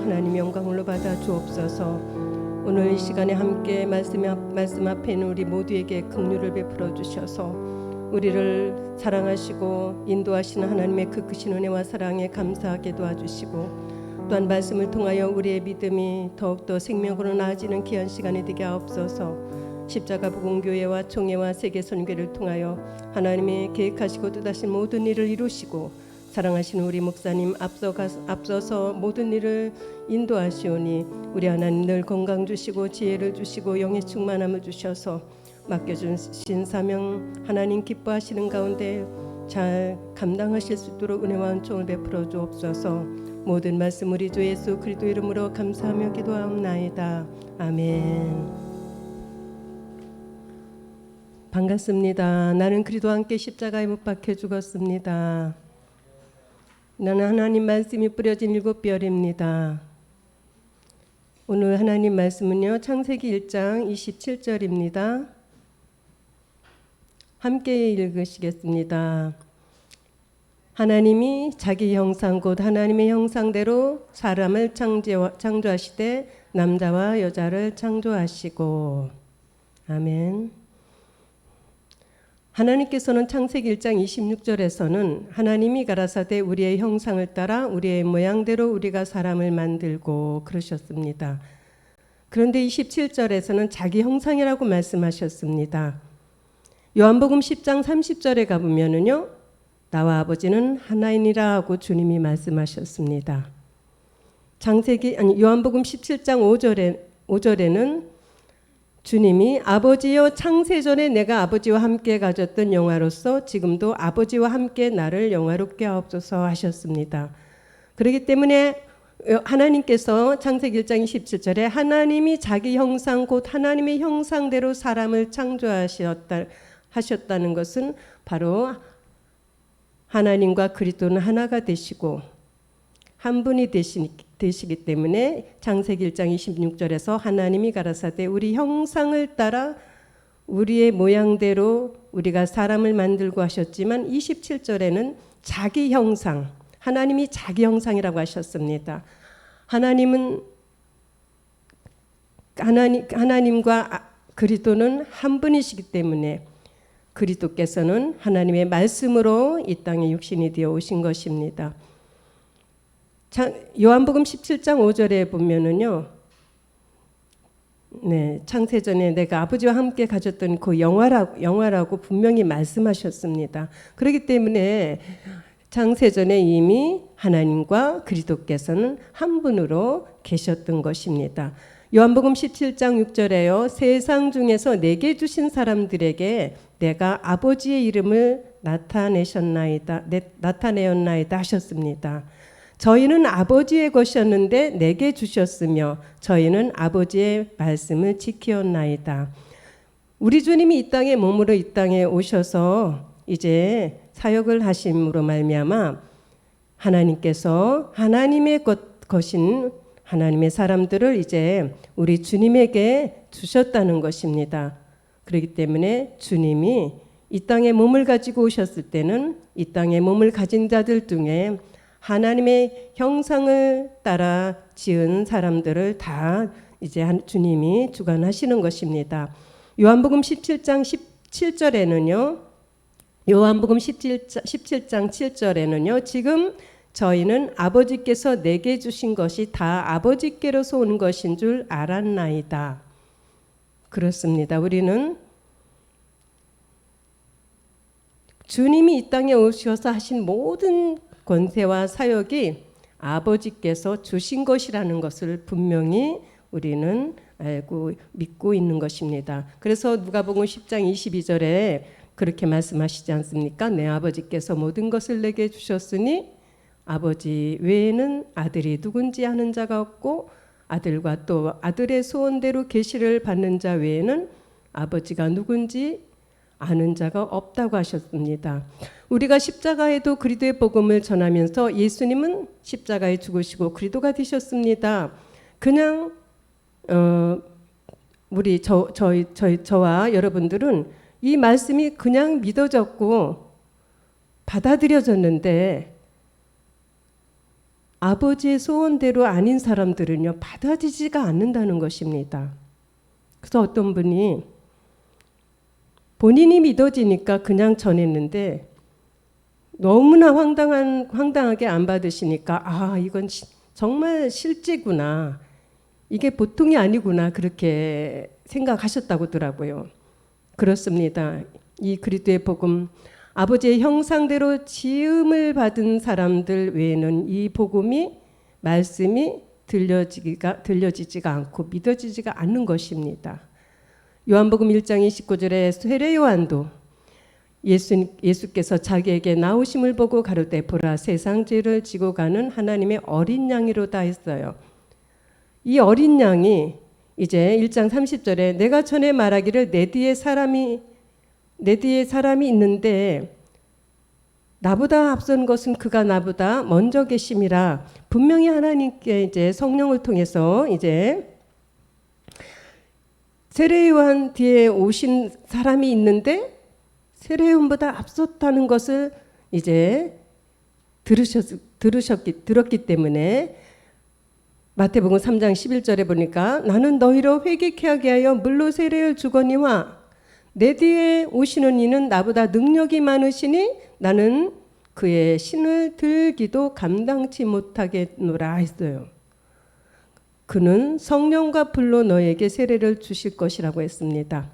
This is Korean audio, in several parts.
하나님 영광으로 받아 주옵소서. 오늘 이 시간에 함께 말씀 앞에 있는 우리 모두에게 긍휼을 베풀어 주셔서 우리를 사랑하시고 인도하시는 하나님의 그 크신 은혜와 사랑에 감사하게 도와주시고, 또한 말씀을 통하여 우리의 믿음이 더욱더 생명으로 나아지는 귀한 시간이 되게 하옵소서. 십자가 복음교회와 총회와 세계 선교를 통하여 하나님이 계획하시고 뜻하신 모든 일을 이루시고 사랑하시는 우리 목사님 앞서서 모든 일을 인도하시오니 우리 하나님 늘 건강 주시고 지혜를 주시고 영의 충만함을 주셔서 맡겨주신 사명 하나님 기뻐하시는 가운데 잘 감당하실 수 있도록 은혜와 은총을 베풀어 주옵소서. 모든 말씀 우리 주 예수 그리스도 이름으로 감사하며 기도하옵나이다. 아멘. 반갑습니다. 나는 그리스도와 함께 십자가에 못 박혀 죽었습니다. 나는 하나님 말씀이 뿌려진 일곱 별입니다. 오늘 하나님 말씀은요, 창세기 1장 27절입니다. 함께 읽으시겠습니다. 하나님이 자기 형상 곧 하나님의 형상대로 사람을 창조하시되 남자와 여자를 창조하시고. 아멘. 하나님께서는 창세기 1장 26절에서는 하나님이 가라사대 우리의 형상을 따라 우리의 모양대로 우리가 사람을 만들고 그러셨습니다. 그런데 27절에서는 자기 형상이라고 말씀하셨습니다. 요한복음 10장 30절에 가보면은요, 나와 아버지는 하나이니라 하고 주님이 말씀하셨습니다. 요한복음 17장 5절에는 주님이 아버지여 창세전에 내가 아버지와 함께 가졌던 영화로서 지금도 아버지와 함께 나를 영화롭게 하옵소서 하셨습니다. 그렇기 때문에 하나님께서 창세기 1장 27절에 하나님이 자기 형상 곧 하나님의 형상대로 사람을 창조하셨다는 것은 바로 하나님과 그리스도는 하나가 되시고 한 분이 되시기 때문에 창세기 1장 26절에서 하나님이 가라사대 우리 형상을 따라 우리의 모양대로 우리가 사람을 만들고 하셨지만 27절에는 자기 형상, 하나님이 자기 형상이라고 하셨습니다. 하나님과 그리스도는 한 분이시기 때문에 그리스도께서는 하나님의 말씀으로 이 땅에 육신이 되어 오신 것입니다. 요한복음 17장 5절에 보면은요, 창세전에 내가 아버지와 함께 가졌던 그 영화라고 분명히 말씀하셨습니다. 그렇기 때문에 창세전에 이미 하나님과 그리스도께서는 한 분으로 계셨던 것입니다. 요한복음 17장 6절에요, 세상 중에서 내게 주신 사람들에게 내가 아버지의 이름을 나타내었나이다 하셨습니다. 저희는 아버지의 것이었는데 내게 주셨으며 저희는 아버지의 말씀을 지키었나이다. 우리 주님이 이 땅에 몸으로 이 땅에 오셔서 이제 사역을 하심으로 말미암아 하나님께서 하나님의 것인 하나님의 사람들을 이제 우리 주님에게 주셨다는 것입니다. 그렇기 때문에 주님이 이 땅에 몸을 가지고 오셨을 때는 이 땅에 몸을 가진 자들 중에 하나님의 형상을 따라 지은 사람들을 다 이제 주님이 주관하시는 것입니다. 요한복음 17장 17절에는요, 요한복음 17장 7절에는요, 지금 저희는 아버지께서 내게 주신 것이 다 아버지께로서 온 것인 줄 알았나이다. 그렇습니다. 우리는 주님이 이 땅에 오셔서 하신 모든 권세와 사역이 아버지께서 주신 것이라는 것을 분명히 우리는 알고 믿고 있는 것입니다. 그래서 누가복음 10장 22절에 그렇게 말씀하시지 않습니까? 내 아버지께서 모든 것을 내게 주셨으니 아버지 외에는 아들이 누군지 아는 자가 없고 아들과 또 아들의 소원대로 계시를 받는 자 외에는 아버지가 누군지 아는 자가 없다고 하셨습니다. 우리가 십자가에도 그리스도의 복음을 전하면서 예수님은 십자가에 죽으시고 그리스도가 되셨습니다. 그냥 저와 여러분들은 이 말씀이 그냥 믿어졌고 받아들여졌는데 아버지의 소원대로 아닌 사람들은요, 받아들이지가 않는다는 것입니다. 그래서 어떤 분이 본인이 믿어지니까 그냥 전했는데 너무나 황당하게 안 받으시니까 이건 정말 실제구나. 이게 보통이 아니구나. 그렇게 생각하셨다고 하더라고요. 그렇습니다. 이 그리스도의 복음, 아버지의 형상대로 지음을 받은 사람들 외에는 이 복음이 말씀이 들려지지가 않고 믿어지지가 않는 것입니다. 요한복음 1장 29절에 세례 요한도 예수께서 자기에게 나오심을 보고 가로되 보라 세상 죄를 지고 가는 하나님의 어린 양이로다 했어요. 이 어린 양이 이제 1장 30절에 내가 전에 말하기를 내 뒤에 사람이 있는데 나보다 앞선 것은 그가 나보다 먼저 계심이라. 분명히 하나님께 이제 성령을 통해서 이제 세례 요한 뒤에 오신 사람이 있는데 세례 요한보다 앞섰다는 것을 이제 들었기 때문에 마태복음 3장 11절에 보니까 나는 너희로 회개케 하게 하여 물로 세례를 주거니와 내 뒤에 오시는 이는 나보다 능력이 많으시니 나는 그의 신을 들기도 감당치 못하겠노라 했어요. 그는 성령과 불로 너에게 세례를 주실 것이라고 했습니다.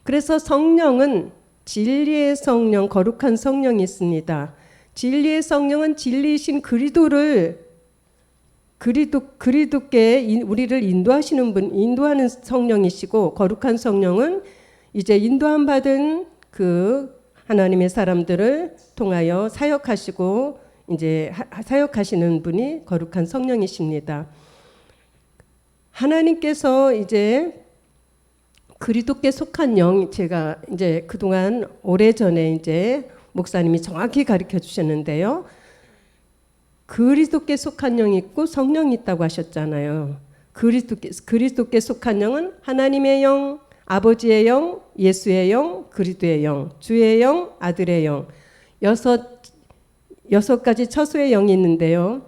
그래서 성령은 진리의 성령, 거룩한 성령이 있습니다. 진리의 성령은 진리이신 그리스도께 우리를 인도하는 성령이시고, 거룩한 성령은 이제 인도함 받은 그 하나님의 사람들을 통하여 사역하시고 이제 사역하시는 분이 거룩한 성령이십니다. 하나님께서 이제 그리스도께 속한 영, 제가 이제 그동안 오래전에 이제 목사님이 정확히 가르쳐 주셨는데요. 그리스도께 속한 영이 있고 성령이 있다고 하셨잖아요. 그리스도께 속한 영은 하나님의 영, 아버지의 영, 예수의 영, 그리스도의 영, 주의 영, 아들의 영, 여섯 가지 처소의 영이 있는데요.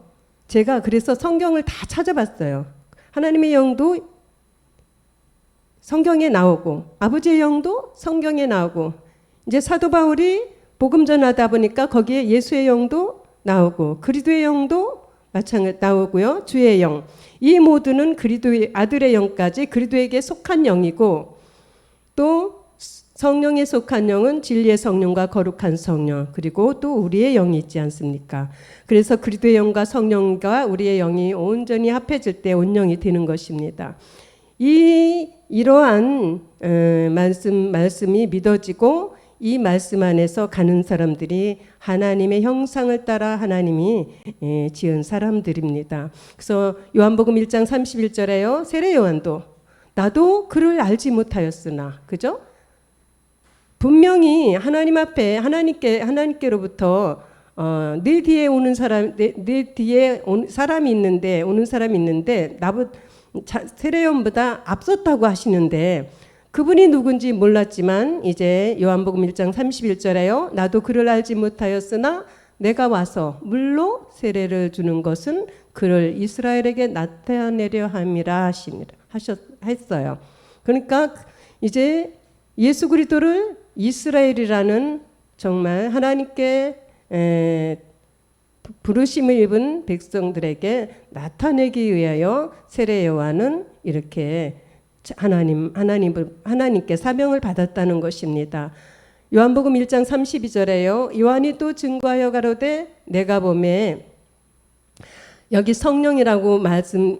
제가 그래서 성경을 다 찾아봤어요. 하나님의 영도 성경에 나오고 아버지의 영도 성경에 나오고 이제 사도 바울이 복음 전하다 보니까 거기에 예수의 영도 나오고 그리스도의 영도 마찬가지 나오고요. 주의 영. 이 모두는 그리스도의 아들의 영까지 그리스도에게 속한 영이고 또 성령에 속한 영은 진리의 성령과 거룩한 성령 그리고 또 우리의 영이 있지 않습니까? 그래서 그리스도의 영과 성령과 우리의 영이 온전히 합해질 때 온영이 되는 것입니다. 이러한 말씀이 믿어지고 이 말씀 안에서 가는 사람들이 하나님의 형상을 따라 하나님이 지은 사람들입니다. 그래서 요한복음 1장 31절에요. 세례 요한도 나도 그를 알지 못하였으나, 그죠? 분명히 하나님 앞에 하나님께로부터 내 뒤에 오는 사람, 내 뒤에 사람이 있는데 오는 사람이 있는데 세례 요한보다 앞섰다고 하시는데 그분이 누군지 몰랐지만 이제 요한복음 1장 31절에요. 나도 그를 알지 못하였으나 내가 와서 물로 세례를 주는 것은 그를 이스라엘에게 나타내려 함이라 했어요. 그러니까 이제 예수 그리스도를 이스라엘이라는 정말 하나님께 부르심을 입은 백성들에게 나타내기 위하여 세례 요한은 이렇게 하나님께 사명을 받았다는 것입니다. 요한복음 1장 32절에요. 요한이 또 증거하여 가로되 내가 보매 여기 성령이라고 말씀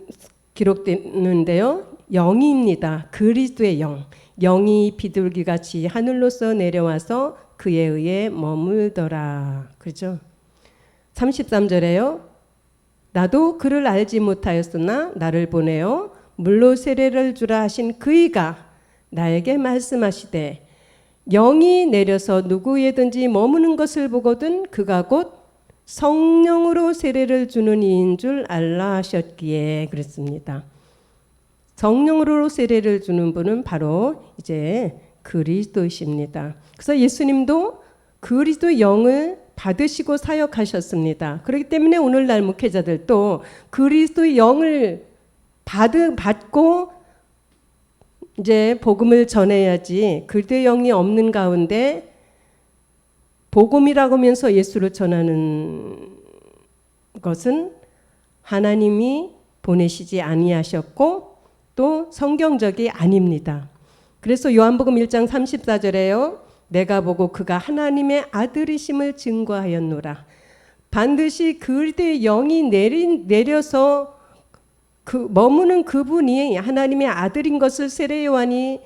기록되는데요. 영입니다. 그리스도의 영. 영이 비둘기같이 하늘로서 내려와서 그에 의해 머물더라. 그죠? 33절에요. 나도 그를 알지 못하였으나 나를 보내어 물로 세례를 주라 하신 그이가 나에게 말씀하시되 영이 내려서 누구에든지 머무는 것을 보거든 그가 곧 성령으로 세례를 주는 이인 줄 알라 하셨기에 그랬습니다. 성령으로 세례를 주는 분은 바로 이제 그리스도이십니다. 그래서 예수님도 그리스도 영을 받으시고 사역하셨습니다. 그렇기 때문에 오늘날 목회자들도 그리스도의 영을 받고 이제 복음을 전해야지, 그리스도의 영이 없는 가운데 복음이라고 하면서 예수를 전하는 것은 하나님이 보내시지 아니하셨고 또 성경적이 아닙니다. 그래서 요한복음 1장 34절에요. 내가 보고 그가 하나님의 아들이심을 증거하였노라. 반드시 그리스도의 영이 내려서 머무는 그분이 하나님의 아들인 것을 세례 요한이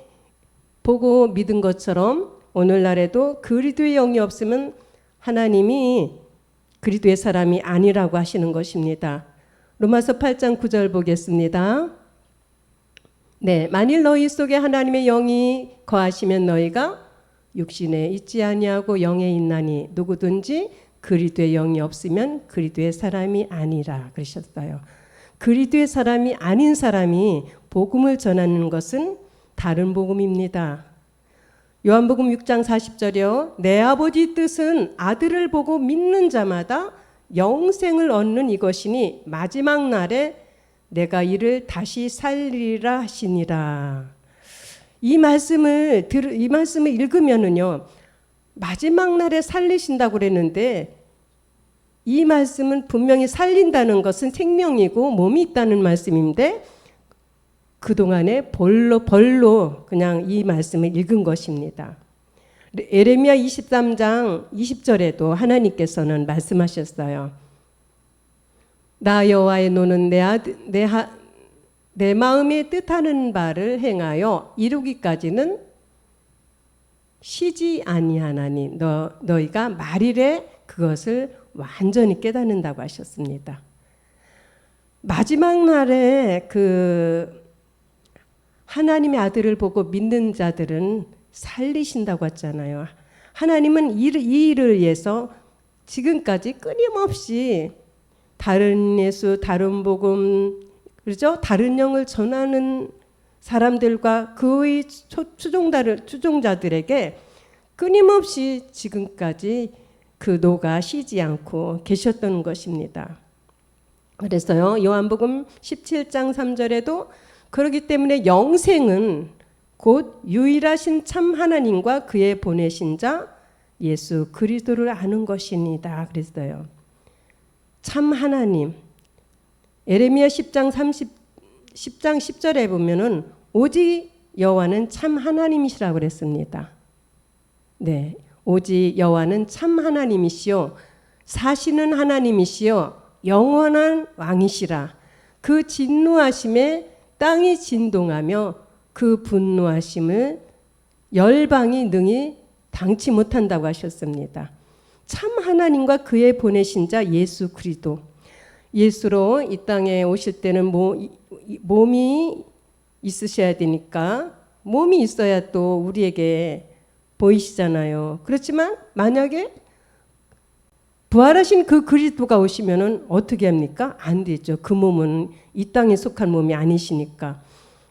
보고 믿은 것처럼 오늘날에도 그리스도의 영이 없으면 하나님이 그리스도의 사람이 아니라고 하시는 것입니다. 로마서 8장 9절 보겠습니다. 네, 만일 너희 속에 하나님의 영이 거하시면 너희가 육신에 있지 아니하고 영에 있나니 누구든지 그리스도의 영이 없으면 그리스도의 사람이 아니라 그러셨어요. 그리스도의 사람이 아닌 사람이 복음을 전하는 것은 다른 복음입니다. 요한복음 6장 40절이요. 내 아버지 뜻은 아들을 보고 믿는 자마다 영생을 얻는 이것이니 마지막 날에 내가 이를 다시 살리리라 하시니라. 이 말씀을 읽으면은요, 마지막 날에 살리신다고 그랬는데 이 말씀은 분명히 살린다는 것은 생명이고 몸이 있다는 말씀인데 그동안에 벌로 그냥 이 말씀을 읽은 것입니다. 예레미야 23장 20절에도 하나님께서는 말씀하셨어요. 나 여호와의 노는 내 마음에 뜻하는 바를 행하여 이루기까지는 쉬지 아니하나니 너희가 말일에 그것을 완전히 깨닫는다고 하셨습니다. 마지막 날에 하나님의 아들을 보고 믿는 자들은 살리신다고 했잖아요. 하나님은 이 일을 위해서 지금까지 끊임없이 다른 예수, 다른 복음, 그렇죠? 다른 영을 전하는 사람들과 그의 추종자들에게 끊임없이 지금까지 그 노가 쉬지 않고 계셨던 것입니다. 그래서요, 요한복음 17장 3절에도 그렇기 때문에 영생은 곧 유일하신 참 하나님과 그의 보내신 자 예수 그리스도를 아는 것이니다. 그랬어요. 참 하나님. 예레미야 10장 10절에 보면은 오직 여호와는 참 하나님이시라고 그랬습니다. 네. 오직 여호와는 참 하나님이시요 사시는 하나님이시요 영원한 왕이시라. 그 진노하심에 땅이 진동하며 그 분노하심을 열방이 능히 당치 못한다고 하셨습니다. 참 하나님과 그의 보내신 자 예수 그리스도. 예수로 이 땅에 오실 때는 몸이 있으셔야 되니까 몸이 있어야 또 우리에게 보이시잖아요. 그렇지만 만약에 부활하신 그 그리스도가 오시면은 어떻게 합니까? 안 되죠. 그 몸은 이 땅에 속한 몸이 아니시니까.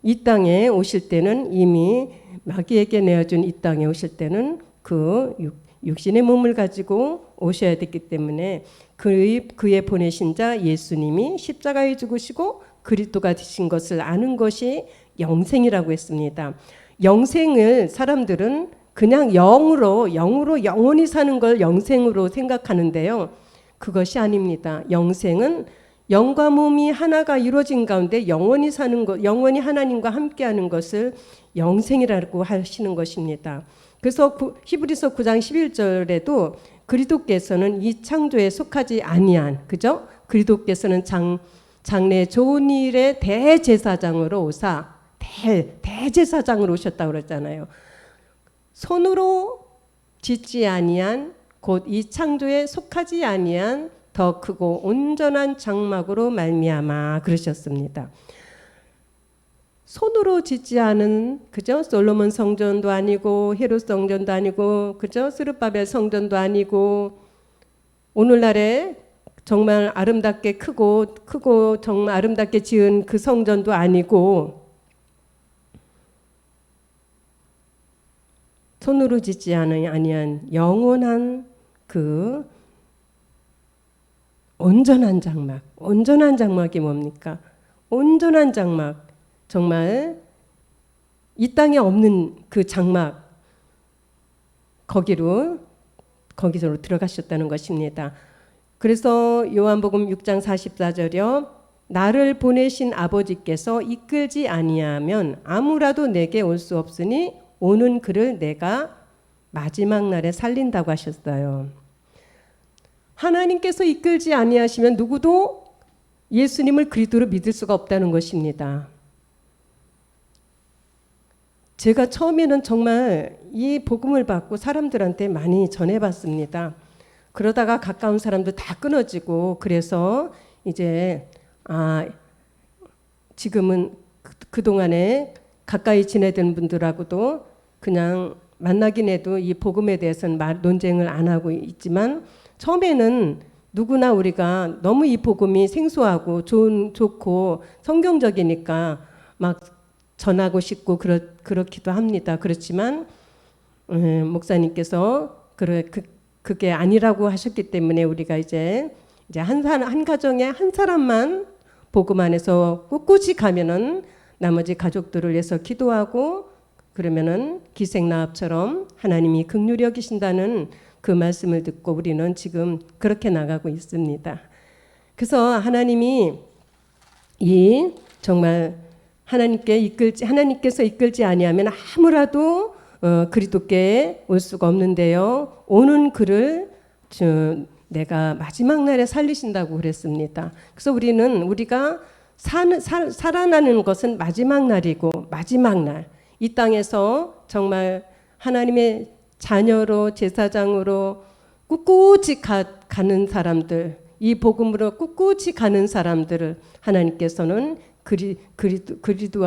이 땅에 오실 때는 이미 마귀에게 내어준 이 땅에 오실 때는 그 육신의 몸을 가지고 오셔야 됐기 때문에 그의 보내신 자 예수님이 십자가에 죽으시고 그리스도가 되신 것을 아는 것이 영생이라고 했습니다. 영생을 사람들은 그냥 영으로 영원히 사는 걸 영생으로 생각하는데요. 그것이 아닙니다. 영생은 영과 몸이 하나가 이루어진 가운데 영원히 사는 것, 영원히 하나님과 함께하는 것을 영생이라고 하시는 것입니다. 그래서 히브리서 9장 11절에도 그리스도께서는 이 창조에 속하지 아니한, 그죠? 그리스도께서는 장래 좋은 일의 대제사장으로 오사 대제사장으로 오셨다고 그랬잖아요. 손으로 짓지 아니한 곧 이 창조에 속하지 아니한 더 크고 온전한 장막으로 말미암아 그러셨습니다. 손으로 짓지 않은, 그죠? 솔로몬 성전도 아니고 헤롯 성전도 아니고, 그죠? 스룹바벨 성전도 아니고, 오늘날에 정말 아름답게 크고 정말 아름답게 지은 그 성전도 아니고, 손으로 짓지 아니한 영원한 그 온전한 장막. 온전한 장막이 뭡니까? 온전한 장막. 정말 이 땅에 없는 그 장막, 거기로 들어가셨다는 것입니다. 그래서 요한복음 6장 44절이요. 나를 보내신 아버지께서 이끌지 아니하면 아무라도 내게 올 수 없으니 오는 그를 내가 마지막 날에 살린다고 하셨어요. 하나님께서 이끌지 아니하시면 누구도 예수님을 그리스도로 믿을 수가 없다는 것입니다. 제가 처음에는 정말 이 복음을 받고 사람들한테 많이 전해봤습니다. 그러다가 가까운 사람도 다 끊어지고, 그래서 이제 지금은 그동안에 가까이 지내던 분들하고도 그냥 만나긴 해도 이 복음에 대해서는 논쟁을 안 하고 있지만, 처음에는 누구나 우리가 너무 이 복음이 생소하고 좋고 성경적이니까 막 전하고 싶고 그렇기도 합니다. 그렇지만 목사님께서 그게 아니라고 하셨기 때문에 우리가 이제 한 가정에 한 사람만 복음 안에서 꿋꿋이 가면은 나머지 가족들을 위해서 기도하고, 그러면은 기생나합처럼 하나님이 긍휼히 여기신다는 그 말씀을 듣고 우리는 지금 그렇게 나가고 있습니다. 그래서 하나님이 정말 하나님께서 이끌지 아니하면 아무라도 그리스도께 올 수가 없는데요. 오는 그를 내가 마지막 날에 살리신다고 그랬습니다. 그래서 우리가 살아나는 것은 마지막 날이고, 마지막 날 이 땅에서 정말 하나님의 자녀로 제사장으로 꿋꿋이 가는 사람들, 이 복음으로 꿋꿋이 가는 사람들을 하나님께서는 그리스도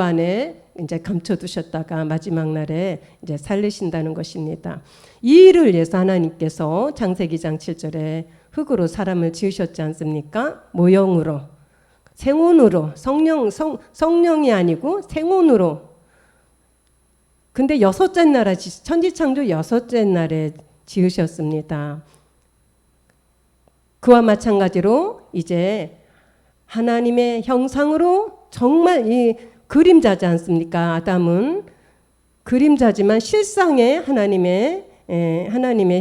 안에 이제 감춰두셨다가 마지막 날에 이제 살리신다는 것입니다. 이 일을 위해서 하나님께서 창세기 장 7절에 흙으로 사람을 지으셨지 않습니까? 모형으로, 생온으로, 성령이 아니고 생온으로. 근데 여섯째 날에 천지창조 여섯째 날에 지으셨습니다. 그와 마찬가지로 이제 하나님의 형상으로, 정말 이 그림자지 않습니까? 아담은 그림자지만 실상의 하나님의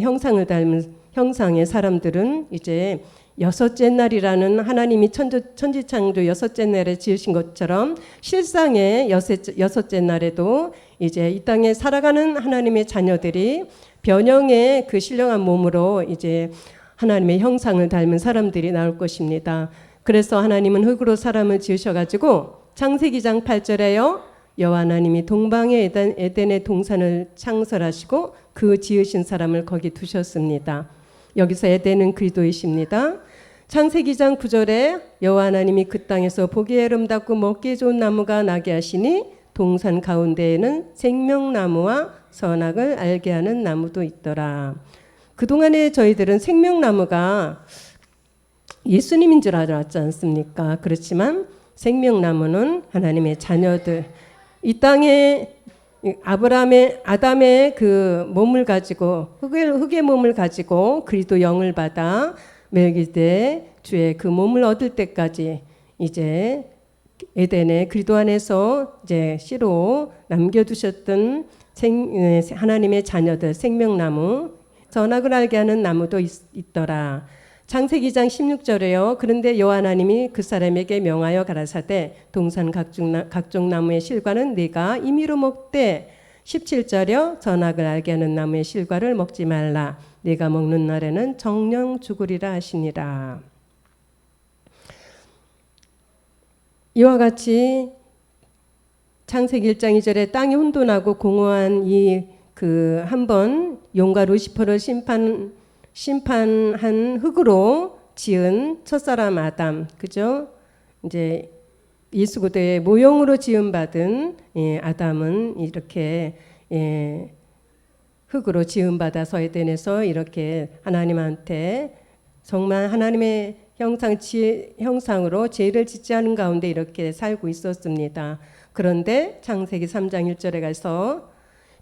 형상을 닮은 형상의 사람들은 이제 여섯째 날이라는, 하나님이 천지창조 여섯째 날에 지으신 것처럼 실상의 여섯째 날에도 이제 이 땅에 살아가는 하나님의 자녀들이 변형의 그 신령한 몸으로 이제 하나님의 형상을 닮은 사람들이 나올 것입니다. 그래서 하나님은 흙으로 사람을 지으셔가지고 창세기장 8절에요. 여호와 하나님이 동방의 에덴의 동산을 창설하시고 그 지으신 사람을 거기 두셨습니다. 여기서 에덴은 그리스도이십니다. 창세기장 9절에 여호와 하나님이 그 땅에서 보기에 아름답고 먹기에 좋은 나무가 나게 하시니 동산 가운데에는 생명나무와 선악을 알게 하는 나무도 있더라. 그동안에 저희들은 생명나무가 예수님인 줄 알았지 않습니까? 그렇지만 생명나무는 하나님의 자녀들, 이 땅에 아담의 그 몸을 가지고, 흙의 몸을 가지고 그리스도 영을 받아 멜기세덱 주의 그 몸을 얻을 때까지 이제 에덴의 그리스도 안에서 이제 씨로 남겨두셨던 하나님의 자녀들, 생명나무, 선악을 알게 하는 나무도 있더라. 창세기장 16절에요. 그런데 여호와 하나님이 그 사람에게 명하여 가라사대 동산 각종 나무의 실과는 네가 임의로 먹되, 17절이요. 선악을 알게 하는 나무의 실과를 먹지 말라. 네가 먹는 날에는 정령 죽으리라 하시니라. 이와 같이 창세기 1장 2절에 땅이 혼돈하고 공허한 한번 용과 루시퍼를 심판한 흙으로 지은 첫사람 아담, 그죠? 이제 예수 그리스도의 모형으로 지음 받은 아담은 이렇게 흙으로 지음 받아서 에덴에서 이렇게 하나님한테 정말 하나님의 형상으로 죄를 짓지 않은 가운데 이렇게 살고 있었습니다. 그런데 창세기 3장 1절에 가서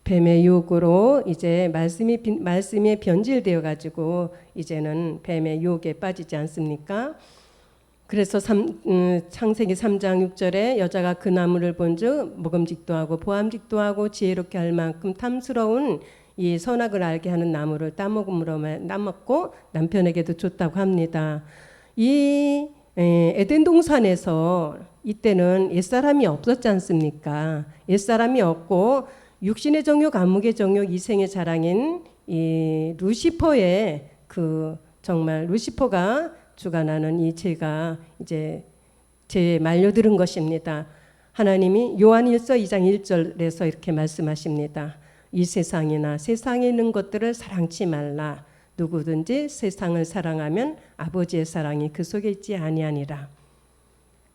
뱀의 유혹으로 이제 말씀이 변질되어 가지고 이제는 뱀의 유혹에 빠지지 않습니까? 그래서 창세기 3장 6절에 여자가 그 나무를 본즉 먹음직도 하고 보암직도 하고 지혜롭게 할 만큼 탐스러운 이 선악을 알게 하는 나무를 따먹고 남편에게도 줬다고 합니다. 이 에덴 동산에서 이때는 옛사람이 없었지 않습니까? 옛사람이 없고 육신의 정욕, 안목의 정욕, 이생의 자랑인 이 루시퍼의 그 정말 루시퍼가 주관하는 이 죄가 이제 죄에 말려드는 것입니다. 하나님이 요한일서 2장 1절에서 이렇게 말씀하십니다. 이 세상이나 세상에 있는 것들을 사랑치 말라. 누구든지 세상을 사랑하면 아버지의 사랑이 그 속에 있지 아니하니라.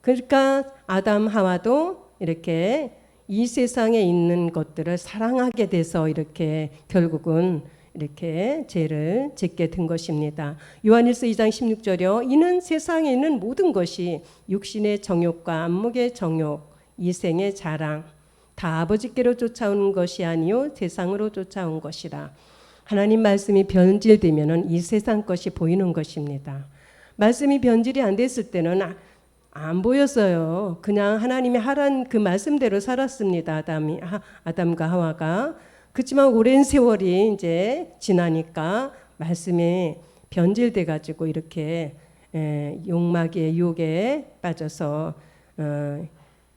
그러니까 아담 하와도 이렇게 이 세상에 있는 것들을 사랑하게 돼서 이렇게 결국은 이렇게 죄를 짓게 된 것입니다. 요한일서 2장 16절이요. 이는 세상에 있는 모든 것이 육신의 정욕과 안목의 정욕, 이생의 자랑 다 아버지께로 쫓아오는 것이 아니요 세상으로 쫓아온 것이라. 하나님 말씀이 변질되면은 이 세상 것이 보이는 것입니다. 말씀이 변질이 안 됐을 때는 안 보였어요. 그냥 하나님이 하란 그 말씀대로 살았습니다. 아담과 하와가. 그렇지만 오랜 세월이 이제 지나니까 말씀이 변질돼 가지고 이렇게 욕마귀의 유혹에 빠져서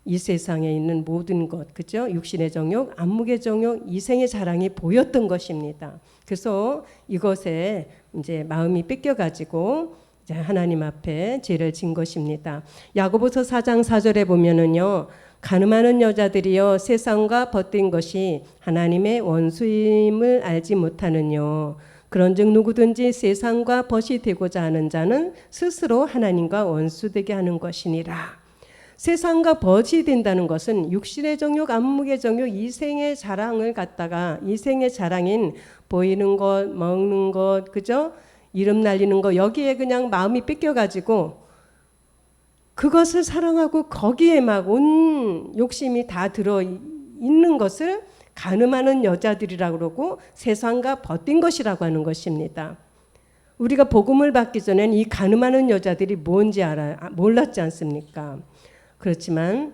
이 세상에 있는 모든 것, 그죠? 육신의 정욕, 안목의 정욕, 이생의 자랑이 보였던 것입니다. 그래서 이것에 이제 마음이 뺏겨 가지고 하나님 앞에 죄를 진 것입니다. 야고보서 4장 4절에 보면은요. 가늠하는 여자들이여 세상과 벗된 것이 하나님의 원수임을 알지 못하느뇨. 그런즉 누구든지 세상과 벗이 되고자 하는 자는 스스로 하나님과 원수되게 하는 것이니라. 세상과 벗이 된다는 것은 육신의 정욕, 안목의 정욕, 이생의 자랑을 갖다가 이생의 자랑인 보이는 것, 먹는 것, 그죠? 이름 날리는 거 여기에 그냥 마음이 뺏겨가지고 그것을 사랑하고 거기에 막 온 욕심이 다 들어 있는 것을 간음하는 여자들이라고 그러고 세상과 벗긴 것이라고 하는 것입니다. 우리가 복음을 받기 전엔 이 간음하는 여자들이 뭔지 몰랐지 않습니까? 그렇지만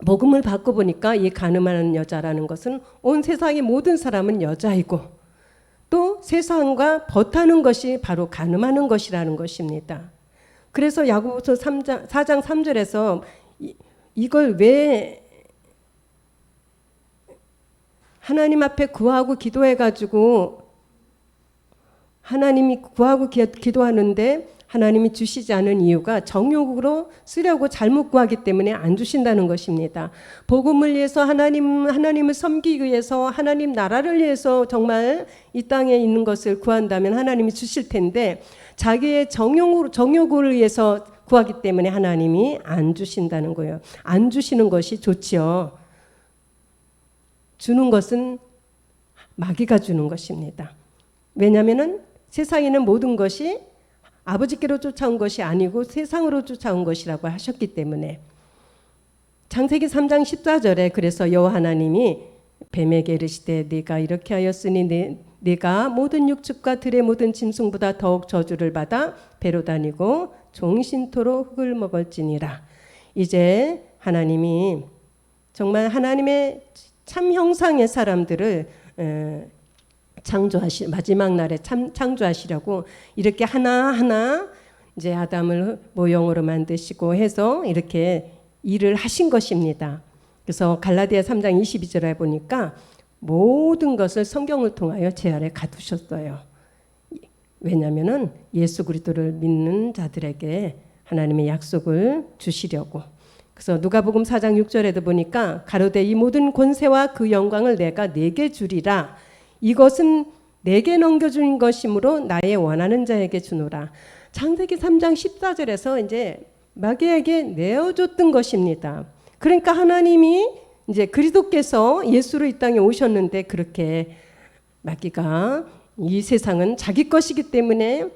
복음을 받고 보니까 이 간음하는 여자라는 것은 온 세상의 모든 사람은 여자이고 또 세상과 벗하는 것이 바로 간음하는 것이라는 것입니다. 그래서 야고보서 4장 3절에서 이걸 왜 하나님 앞에 구하고 기도해가지고 하나님이 구하고 기도하는데 하나님이 주시지 않은 이유가 정욕으로 쓰려고 잘못 구하기 때문에 안 주신다는 것입니다. 복음을 위해서 하나님을 섬기기 위해서 하나님 나라를 위해서 정말 이 땅에 있는 것을 구한다면 하나님이 주실 텐데 자기의 정욕을 위해서 구하기 때문에 하나님이 안 주신다는 거예요. 안 주시는 것이 좋지요. 주는 것은 마귀가 주는 것입니다. 왜냐하면 세상에 있는 모든 것이 아버지께로 쫓아온 것이 아니고 세상으로 쫓아온 것이라고 하셨기 때문에 창세기 3장 14절에 그래서 여호와 하나님이 뱀에게 이르시되 네가 이렇게 하였으니 네가 모든 육축과 들의 모든 짐승보다 더욱 저주를 받아 배로 다니고 종신토록 흙을 먹을지니라. 이제 하나님이 정말 하나님의 참 형상의 사람들을 마지막 날에 창조하시려고 이렇게 하나하나 이제 아담을 모형으로 만드시고 해서 이렇게 일을 하신 것입니다. 그래서 갈라디아 3장 22절에 보니까 모든 것을 성경을 통하여 제 아래 가두셨어요. 왜냐하면 예수 그리스도를 믿는 자들에게 하나님의 약속을 주시려고. 그래서 누가복음 4장 6절에도 보니까 가로되 이 모든 권세와 그 영광을 내가 네게 주리라. 이것은 내게 넘겨준 것이므로 나의 원하는 자에게 주노라. 창세기 3장 14절에서 이제 마귀에게 내어줬던 것입니다. 그러니까 하나님이 이제 그리스도께서 예수로 이 땅에 오셨는데 그렇게 마귀가 이 세상은 자기 것이기 때문에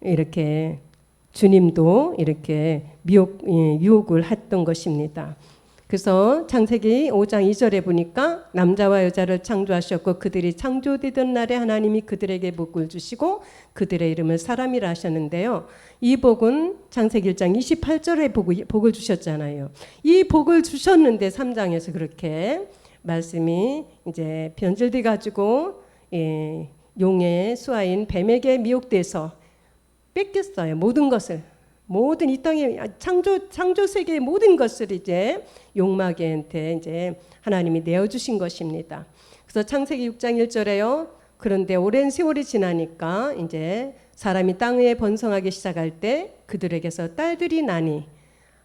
이렇게 주님도 이렇게 유혹을 했던 것입니다. 그래서 창세기 5장 2절에 보니까 남자와 여자를 창조하셨고 그들이 창조되던 날에 하나님이 그들에게 복을 주시고 그들의 이름을 사람이라 하셨는데요. 이 복은 창세기 1장 28절에 복을 주셨잖아요. 이 복을 주셨는데 3장에서 그렇게 말씀이 이제 변질돼 가지고 용의 수하인 뱀에게 미혹돼서 뺏겼어요. 모든 것을. 모든 이 땅의 창조 세계의 모든 것을 이제 용마귀한테 이제 하나님이 내어 주신 것입니다. 그래서 창세기 6장 1절에요. 그런데 오랜 세월이 지나니까 이제 사람이 땅 위에 번성하기 시작할 때 그들에게서 딸들이 나니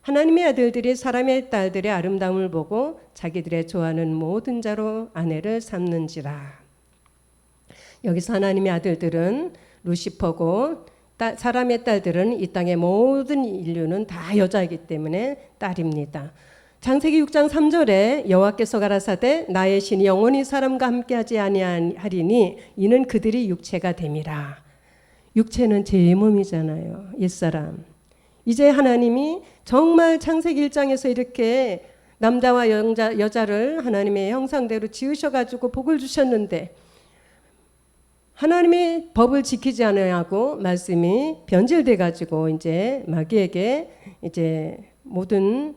하나님의 아들들이 사람의 딸들의 아름다움을 보고 자기들의 좋아하는 모든 자로 아내를 삼는지라. 여기서 하나님의 아들들은 루시퍼고 사람의 딸들은 이 땅의 모든 인류는 다 여자이기 때문에 딸입니다. 창세기 6장 3절에 여호와께서 가라사대 나의 신이 영원히 사람과 함께하지 아니하리니 이는 그들이 육체가 됨이라. 육체는 제 몸이잖아요. 옛사람. 이제 하나님이 정말 창세기 1장에서 이렇게 남자와 여자를 하나님의 형상대로 지으셔가지고 복을 주셨는데 하나님의 법을 지키지 않으려고 말씀이 변질돼 가지고 이제 마귀에게 이제 모든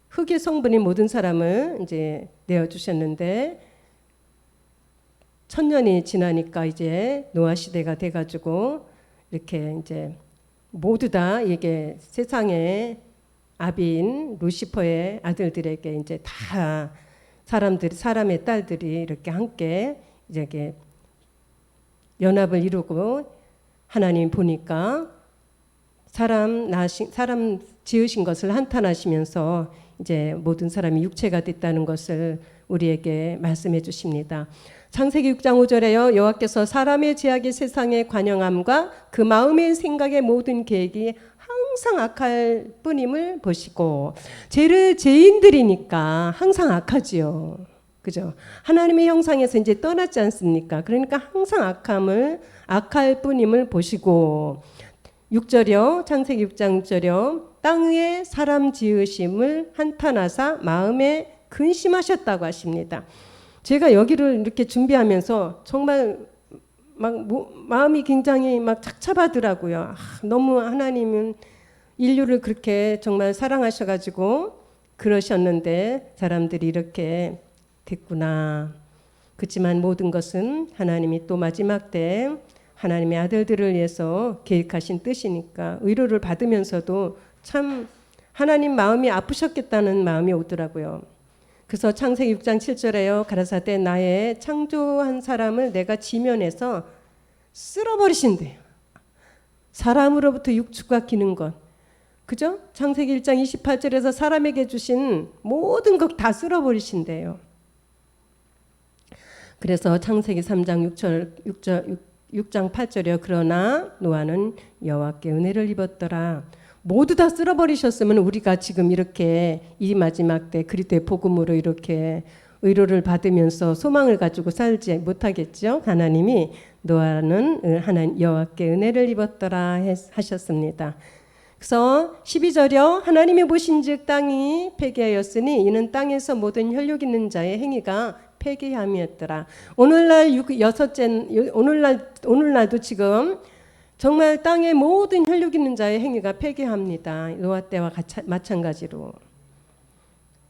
흙의 성분인 모든 사람을 이제 내어 주셨는데 1000년이 지나니까 이제 노아 시대가 돼 가지고 이렇게 이제 모두 다 이게 세상의 아비인 루시퍼의 아들들에게 이제 다 사람의 딸들이 이렇게 함께 이제 연합을 이루고 하나님 보니까 사람 지으신 것을 한탄하시면서 이제 모든 사람이 육체가 됐다는 것을 우리에게 말씀해 주십니다. 창세기 6장 5절에요. 여호와께서 사람의 죄악이 세상의 관영함과 그 마음의 생각의 모든 계획이 항상 악할 뿐임을 보시고 죄인들이니까 항상 악하지요. 그죠? 하나님의 형상에서 이제 떠났지 않습니까? 그러니까 항상 악할 뿐임을 보시고 6절이요. 창세기 6장 6절이요. 땅 위에 사람 지으심을 한탄하사 마음에 근심하셨다고 하십니다. 제가 여기를 이렇게 준비하면서 정말 마음이 굉장히 착잡하더라고요. 너무 하나님은 인류를 그렇게 정말 사랑하셔가지고 그러셨는데 사람들이 이렇게 됐구나. 그렇지만 모든 것은 하나님이 또 마지막 때 하나님의 아들들을 위해서 계획하신 뜻이니까 위로를 받으면서도 참 하나님 마음이 아프셨겠다는 마음이 오더라고요. 그래서 창세기 6장 7절에요. 가라사대 나의 창조한 사람을 내가 지면에서 쓸어버리신대요. 사람으로부터 육축과 기는 것. 그죠? 창세기 1장 28절에서 사람에게 주신 모든 것 다 쓸어버리신대요. 그래서 창세기 3장 6장 8절이요. 그러나 노아는 여호와께 은혜를 입었더라. 모두 다 쓸어버리셨으면 우리가 지금 이렇게 이 마지막 때 그리스도의 복음으로 이렇게 위로를 받으면서 소망을 가지고 살지 못하겠죠. 하나님이 노아는 하나님 여호와께 은혜를 입었더라 하셨습니다. 그래서 12절이요. 하나님이 보신즉 땅이 폐기하였으니 이는 땅에서 모든 혈육 있는 자의 행위가 폐기함이었더라. 오늘날도 지금 정말 땅의 모든 혈육 있는 자의 행위가 폐기합니다. 노아 때와 마찬가지로.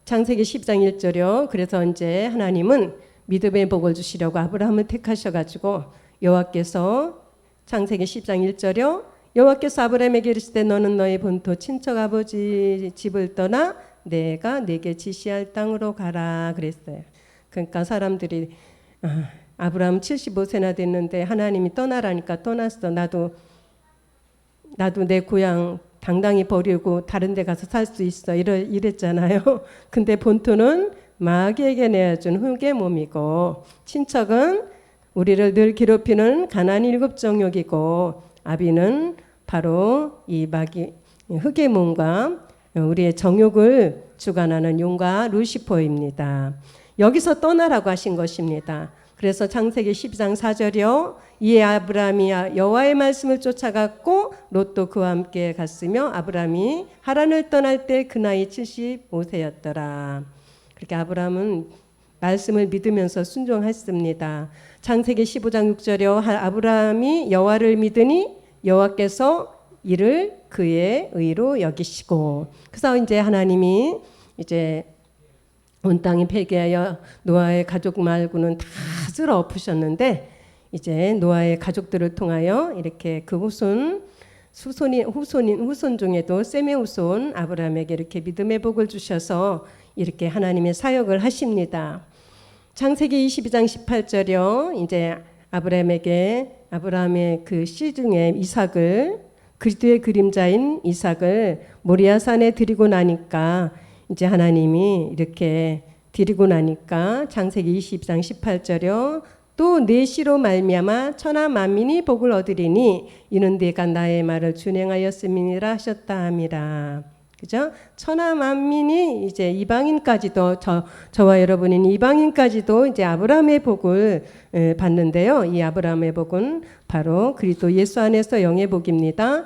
창세기 10장 1절이요. 그래서 이제 하나님은 믿음의 복을 주시려고 아브라함을 택하셔가지고 여호와께서 창세기 10장 1절이요. 여호와께서 아브라함에게 이르시되 너는 너의 본토 친척 아버지 집을 떠나 내가 내게 지시할 땅으로 가라 그랬어요. 그러니까 사람들이 아브라함 75세나 됐는데 하나님이 떠나라니까 떠났어. 나도 내 고향 당당히 버리고 다른 데 가서 살 수 있어. 이랬잖아요. 근데 본토는 마귀에게 내어준 흙의 몸이고 친척은 우리를 늘 괴롭히는 가나안 일곱 정욕이고 아비는 바로 이 마귀 흙의 몸과 우리의 정욕을 주관하는 용과 루시퍼입니다. 여기서 떠나라고 하신 것입니다. 그래서 창세기 12장 4절이요. 이에 아브라함이 여호와의 말씀을 쫓아갔고 롯도 그와 함께 갔으며 아브라함이 하란을 떠날 때 그 나이 75세였더라. 그렇게 아브라함은 말씀을 믿으면서 순종했습니다. 창세기 15장 6절이요. 아브라함이 여호와를 믿으니 여호와께서 이를 그의 의로 여기시고. 그래서 이제 하나님이 이제 온 땅이 폐기하여 노아의 가족 말고는 다 쓸어 엎으셨는데 이제 노아의 가족들을 통하여 이렇게 그 후손 중에도 셈의 후손 아브라함에게 이렇게 믿음의 복을 주셔서 이렇게 하나님의 사역을 하십니다. 창세기 22장 18절이요. 이제 아브라함의 그 씨 중에 이삭을 그리스도의 그림자인 이삭을 모리아산에 드리고 나니까 이제 하나님이 이렇게 드리고 나니까 창세기 22장 18절이요. 또 내 씨로 말미암아 천하 만민이 복을 얻으리니 이는 네가 나의 말을 준행하였음이니라 하셨다 함이라. 그죠? 천하 만민이 이제 이방인까지도 저와 여러분인 이방인까지도 이제 아브라함의 복을 받는데요. 이 아브라함의 복은 바로 그리스도 예수 안에서 영의 복입니다.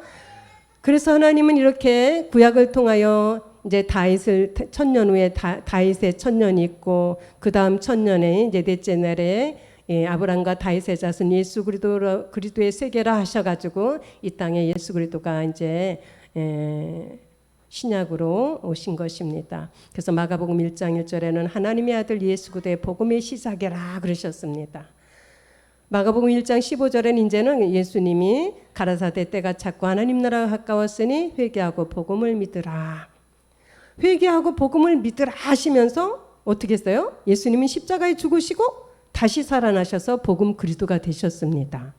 그래서 하나님은 이렇게 구약을 통하여 이제 다윗을 천년 후에 다윗의 천년이 있고 그 다음 천년에 이제 넷째 날에 아브라함과 다윗의 자손 예수 그리스도의 세계라 하셔가지고 이 땅에 예수 그리스도가 이제 신약으로 오신 것입니다. 그래서 마가복음 1장 1절에는 하나님의 아들 예수 그리스도의 복음의 시작이라 그러셨습니다. 마가복음 1장 15절에는 이제는 예수님이 가라사대 때가 찼고 하나님 나라가 가까웠으니 회개하고 복음을 믿으라. 회개하고 복음을 믿으라 하시면서 어떻게 했어요? 예수님은 십자가에 죽으시고 다시 살아나셔서 복음 그리스도가 되셨습니다.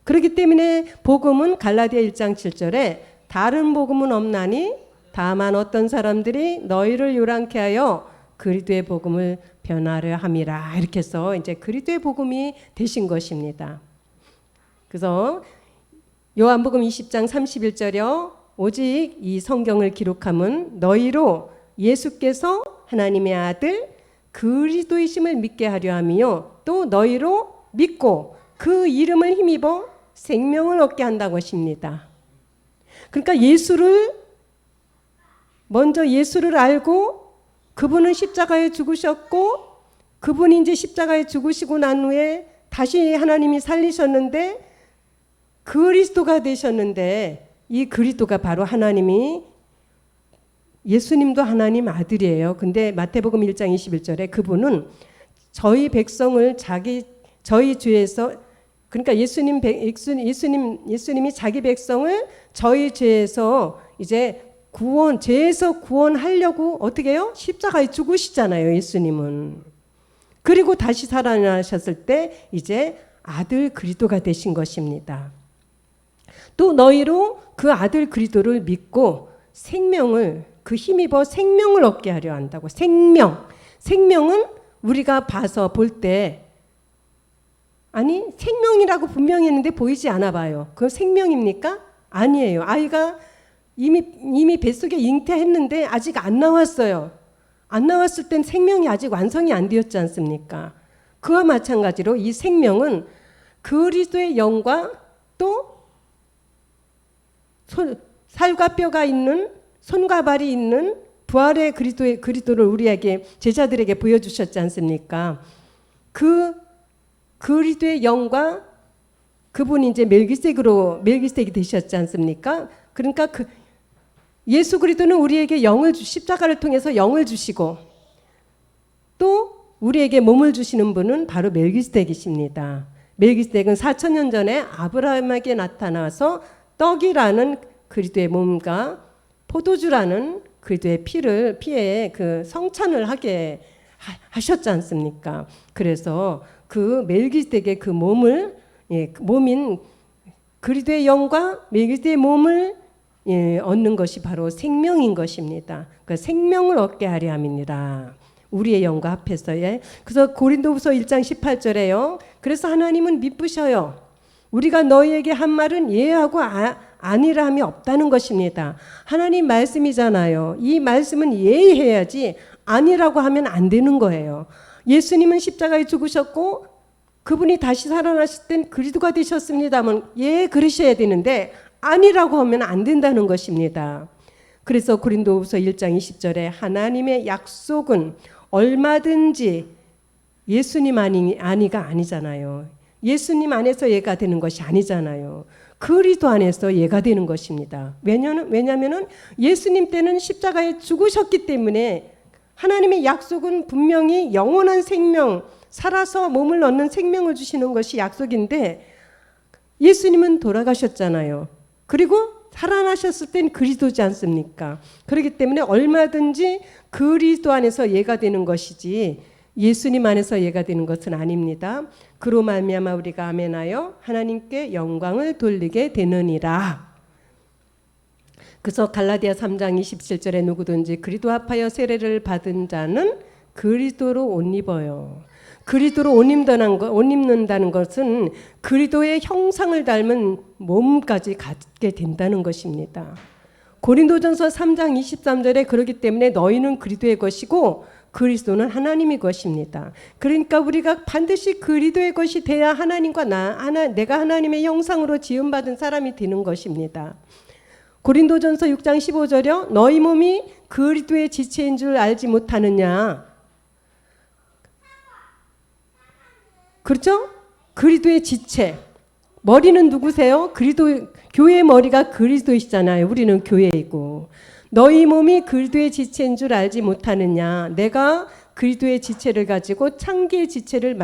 그렇기 때문에 복음은 갈라디아 1장 7절에 다른 복음은 없나니 다만 어떤 사람들이 너희를 요란케 하여 그리스도의 복음을 변하려 함이라. 이렇게 해서 이제 그리스도의 복음이 되신 것입니다. 그래서 요한복음 20장 31절이요. 오직 이 성경을 기록함은 너희로 예수께서 하나님의 아들 그리스도이심을 믿게 하려 함이요. 또 너희로 믿고 그 이름을 힘입어 생명을 얻게 한다고 하십니다. 그러니까 먼저 예수를 알고 그분은 십자가에 죽으셨고 그분이 이제 십자가에 죽으시고 난 후에 다시 하나님이 살리셨는데 그리스도가 되셨는데 이 그리스도가 바로 하나님이 예수님도 하나님 아들이에요. 근데 마태복음 1장 21절에 그분은 저희 백성을 저희 죄에서 그러니까 예수님이 자기 백성을 저희 죄에서 이제 죄에서 구원하려고 어떻게 해요? 십자가에 죽으시잖아요, 예수님은. 그리고 다시 살아나셨을 때 이제 아들 그리스도가 되신 것입니다. 또 너희로 그 아들 그리스도를 믿고 생명을 그 힘입어 생명을 얻게 하려 한다고. 생명은 우리가 봐서 볼 때 아니 생명이라고 분명히 했는데 보이지 않아 봐요. 그건 생명입니까? 아니에요. 아이가 이미 뱃속에 잉태했는데 아직 안 나왔어요. 안 나왔을 땐 생명이 아직 완성이 안 되었지 않습니까? 그와 마찬가지로 이 생명은 그리스도의 영과 또 살과 뼈가 있는 손과 발이 있는 부활의 그리스도를 우리에게 제자들에게 보여주셨지 않습니까? 그 그리스도의 영과 그분이 이제 멜기세덱이 되셨지 않습니까? 그러니까 예수 그리스도는 우리에게 십자가를 통해서 영을 주시고 또 우리에게 몸을 주시는 분은 바로 멜기세덱이십니다. 멜기세덱은 4,000년 전에 아브라함에게 나타나서 떡이라는 그리스도의 몸과 포도주라는 그리스도의 피에 그 성찬을 하게 하셨지 않습니까? 그래서 그 멜기세덱의 그 몸인 그리스도의 영과 멜기세덱의 몸을 얻는 것이 바로 생명인 것입니다. 그 생명을 얻게 하려 함이니라. 우리의 영과 합해서요. 그래서 고린도후서 1장 18절에요. 그래서 하나님은 미쁘셔요. 우리가 너희에게 한 말은 예하고 아니라 함이 없다는 것입니다. 하나님 말씀이잖아요. 이 말씀은 예해야지 아니라고 하면 안 되는 거예요. 예수님은 십자가에 죽으셨고 그분이 다시 살아나실 땐 그리스도가 되셨습니다면 예 그러셔야 되는데 아니라고 하면 안 된다는 것입니다. 그래서 고린도후서 1장 20절에 하나님의 약속은 얼마든지 예수님 아니가 아니잖아요. 예수님 안에서 예가 되는 것이 아니잖아요. 그리스도 안에서 예가 되는 것입니다. 왜냐하면 예수님 때는 십자가에 죽으셨기 때문에 하나님의 약속은 분명히 영원한 생명, 살아서 몸을 얻는 생명을 주시는 것이 약속인데 예수님은 돌아가셨잖아요. 그리고 살아나셨을 땐 그리스도지 않습니까? 그렇기 때문에 얼마든지 그리스도 안에서 예가 되는 것이지 예수님 안에서 예가 되는 것은 아닙니다. 그로 말미암아 우리가 아멘하여 하나님께 영광을 돌리게 되느니라. 그래서 갈라디아 3장 27절에 누구든지 그리스도 합하여 세례를 받은 자는 그리스도로 옷 입어요. 그리스도로 옷 입는다는 것은 그리스도의 형상을 닮은 몸까지 갖게 된다는 것입니다. 고린도전서 3장 23절에 그렇기 때문에 너희는 그리스도의 것이고 그리스도는 하나님의 것입니다. 그러니까 우리가 반드시 그리스도의 것이 돼야 하나님과 내가 하나님의 형상으로 지음받은 사람이 되는 것입니다. 고린도전서 6장 15절이요. 너희 몸이 그리스도의 지체인 줄 알지 못하느냐. 그렇죠? 그리스도의 지체. 머리는 누구세요? 교회의 머리가 그리스도이시잖아요. 우리는 교회이고. 너희 몸이 그리스도의 지체인 줄 알지 못하느냐. 내가 그리스도의 지체를 가지고 창기의 지체를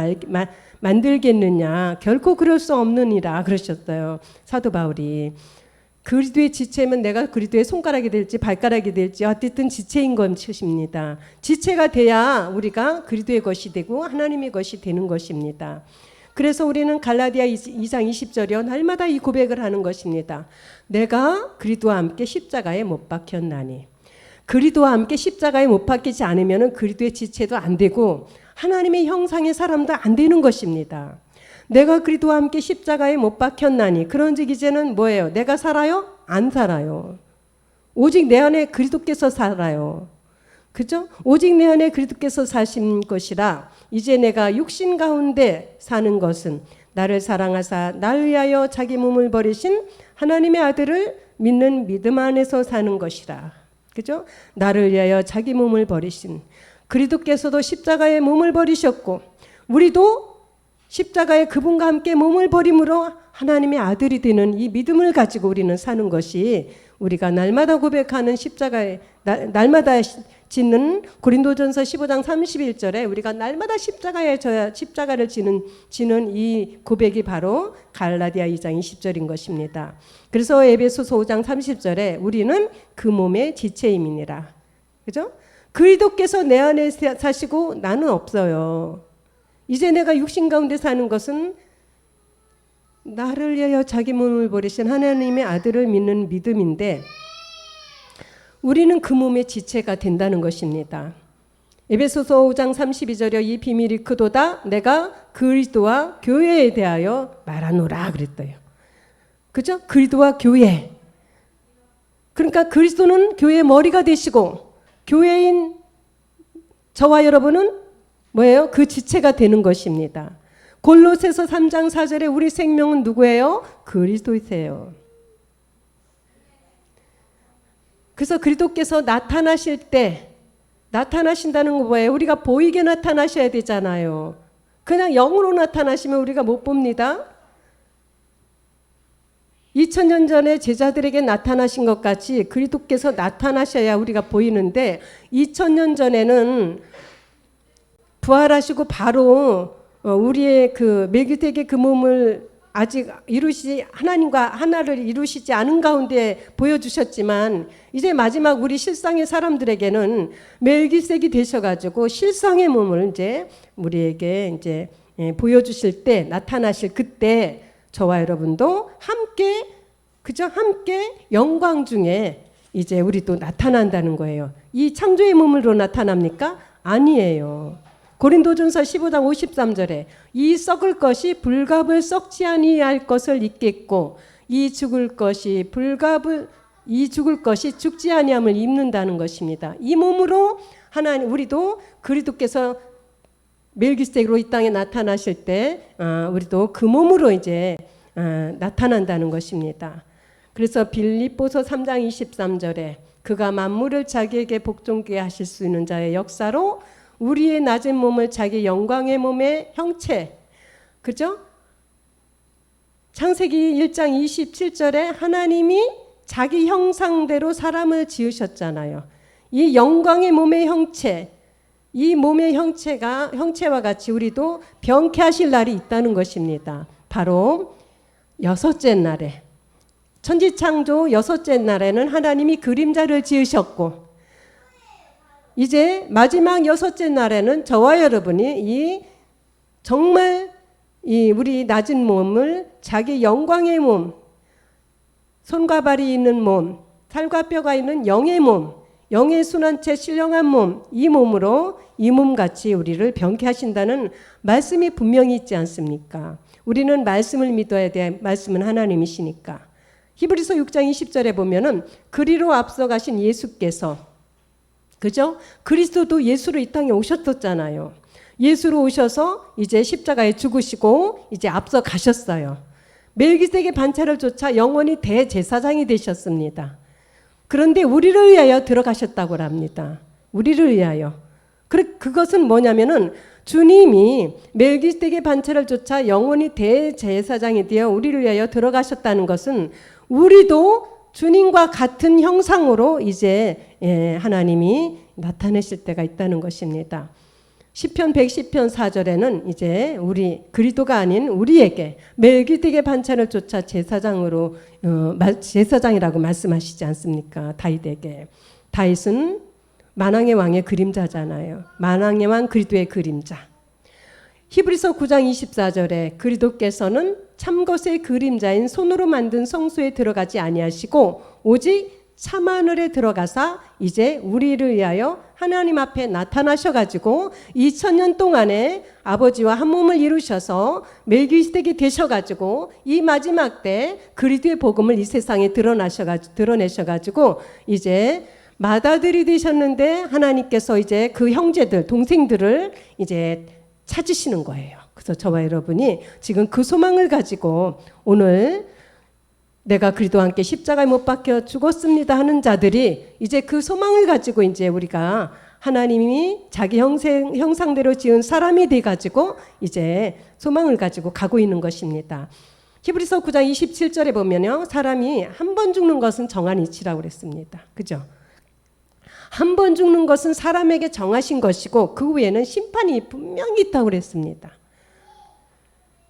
만들겠느냐. 결코 그럴 수 없느니라 그러셨어요. 사도 바울이. 그리스도의 지체면 내가 그리스도의 손가락이 될지 발가락이 될지 어쨌든 지체인 것입니다. 지체가 돼야 우리가 그리스도의 것이 되고 하나님의 것이 되는 것입니다. 그래서 우리는 갈라디아 2장 20절이요. 날마다 이 고백을 하는 것입니다. 내가 그리스도와 함께 십자가에 못 박혔나니. 그리스도와 함께 십자가에 못 박히지 않으면 그리스도의 지체도 안 되고 하나님의 형상의 사람도 안 되는 것입니다. 내가 그리스도와 함께 십자가에 못 박혔나니. 그런즉 이제는 뭐예요? 내가 살아요? 안 살아요. 오직 내 안에 그리스도께서 살아요. 그죠? 오직 내 안에 그리스도께서 사신 것이라. 이제 내가 육신 가운데 사는 것은 나를 사랑하사 나를 위하여 자기 몸을 버리신 하나님의 아들을 믿는 믿음 안에서 사는 것이라. 그죠? 나를 위하여 자기 몸을 버리신 그리스도께서도 십자가에 몸을 버리셨고 우리도 십자가에 그분과 함께 몸을 버림으로 하나님의 아들이 되는 이 믿음을 가지고 우리는 사는 것이 우리가 날마다 고백하는 십자가에 날마다 짓는 고린도전서 15장 31절에 우리가 날마다 십자가에 져야 십자가를 지는 이 고백이 바로 갈라디아 2장 20절인 것입니다. 그래서 에베소서 5장 30절에 우리는 그 몸의 지체임이니라. 그죠? 그리스도께서 내 안에 사시고 나는 없어요. 이제 내가 육신 가운데 사는 것은 나를 위하여 자기 몸을 버리신 하나님의 아들을 믿는 믿음인데 우리는 그 몸의 지체가 된다는 것입니다. 에베소서 5장 32절에 이 비밀이 크도다 내가 그리스도와 교회에 대하여 말하노라 그랬어요. 그죠? 그리스도와 교회. 그러니까 그리스도는 교회의 머리가 되시고 교회인 저와 여러분은 뭐예요? 그 지체가 되는 것입니다. 골로새서 3장 4절에 우리 생명은 누구예요? 그리스도이세요. 그래서 그리스도께서 나타나실 때 나타나신다는 거 뭐예요? 우리가 보이게 나타나셔야 되잖아요. 그냥 영으로 나타나시면 우리가 못 봅니다. 2000년 전에 제자들에게 나타나신 것 같이 그리스도께서 나타나셔야 우리가 보이는데 2000년 전에는 부활하시고 바로 우리의 그 멜기세덱의 그 몸을 아직 하나님과 하나를 이루시지 않은 가운데 보여주셨지만 이제 마지막 우리 실상의 사람들에게는 멜기세덱이 되셔가지고 실상의 몸을 이제 우리에게 이제 보여주실 때 나타나실 그때 저와 여러분도 함께 그저 함께 영광 중에 이제 우리도 나타난다는 거예요. 이 창조의 몸으로 나타납니까? 아니에요. 고린도전서 15장 53절에 이 썩을 것이 불갑을 썩지 아니할 것을 입겠고 이 죽을 것이 죽지 아니함을 입는다는 것입니다. 이 몸으로 하나님 우리도 그리스도께서 멜기세덱으로 이 땅에 나타나실 때 우리도 그 몸으로 이제 나타난다는 것입니다. 그래서 빌립보서 3장 23절에 그가 만물을 자기에게 복종케 하실 수 있는 자의 역사로 우리의 낮은 몸을 자기 영광의 몸의 형체, 그죠? 창세기 1장 27절에 하나님이 자기 형상대로 사람을 지으셨잖아요. 이 영광의 몸의 형체, 이 몸의 형체와 같이 우리도 병케 하실 날이 있다는 것입니다. 바로 여섯째 날에, 천지창조 여섯째 날에는 하나님이 그림자를 지으셨고, 이제 마지막 여섯째 날에는 저와 여러분이 이 정말 이 우리 낮은 몸을 자기 영광의 몸, 손과 발이 있는 몸, 살과 뼈가 있는 영의 몸, 영의 순환체 신령한 몸, 이 몸으로 이 몸같이 우리를 병케 하신다는 말씀이 분명히 있지 않습니까? 우리는 말씀을 믿어야 돼. 말씀은 하나님이시니까. 히브리서 6장 20절에 보면은 그리로 앞서가신 예수께서, 그죠? 그리스도도 예수로 이 땅에 오셨었잖아요. 예수로 오셔서 이제 십자가에 죽으시고 이제 앞서 가셨어요. 멜기세덱의 반차를 쫓아 영원히 대제사장이 되셨습니다. 그런데 우리를 위하여 들어가셨다고 합니다. 우리를 위하여. 그것은 뭐냐면은 주님이 멜기세덱의 반차를 쫓아 영원히 대제사장이 되어 우리를 위하여 들어가셨다는 것은 우리도 주님과 같은 형상으로 이제 하나님이 나타내실 때가 있다는 것입니다. 시편 110편 4절에는 이제 우리 그리스도가 아닌 우리에게 멜기세덱의 반차를 쫓아 제사장이라고 말씀하시지 않습니까? 다윗에게. 다윗은 만왕의 왕의 그림자잖아요. 만왕의 왕 그리스도의 그림자. 히브리서 9장 24절에 그리스도께서는 참것의 그림자인 손으로 만든 성소에 들어가지 아니하시고 오직 참하늘에 들어가사 이제 우리를 위하여 하나님 앞에 나타나셔가지고 2000년 동안에 아버지와 한 몸을 이루셔서 멜기세덱이 되셔가지고 이 마지막 때 그리스도의 복음을 이 세상에 드러내셔가지고 이제 맏아들이 되셨는데 하나님께서 이제 그 형제들, 동생들을 이제 찾으시는 거예요. 그래서 저와 여러분이 지금 그 소망을 가지고 오늘 내가 그리스도와 함께 십자가에 못 박혀 죽었습니다 하는 자들이 이제 그 소망을 가지고 이제 우리가 하나님이 자기 형상대로 지은 사람이 돼가지고 이제 소망을 가지고 가고 있는 것입니다. 히브리서 9장 27절에 보면요, 사람이 한 번 죽는 것은 정한 이치라고 그랬습니다. 그죠? 한 번 죽는 것은 사람에게 정하신 것이고 그 후에는 심판이 분명히 있다고 그랬습니다.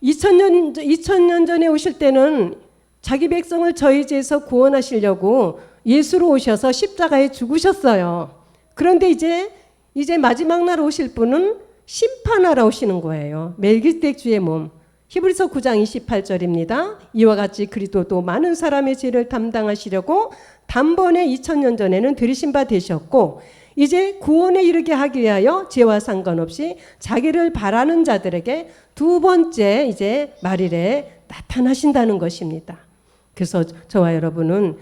2000년 전에 오실 때는 자기 백성을 저희 죄에서 구원하시려고 예수로 오셔서 십자가에 죽으셨어요. 그런데 이제 마지막 날 오실 분은 심판하러 오시는 거예요. 멜기세덱 주의 몸. 히브리서 9장 28절입니다. 이와 같이 그리스도도 많은 사람의 죄를 담당하시려고 단번에 2000년 전에는 들이신 바 되셨고 이제 구원에 이르게 하기 위하여 죄와 상관없이 자기를 바라는 자들에게 두 번째 이제 말일에 나타나신다는 것입니다. 그래서 저와 여러분은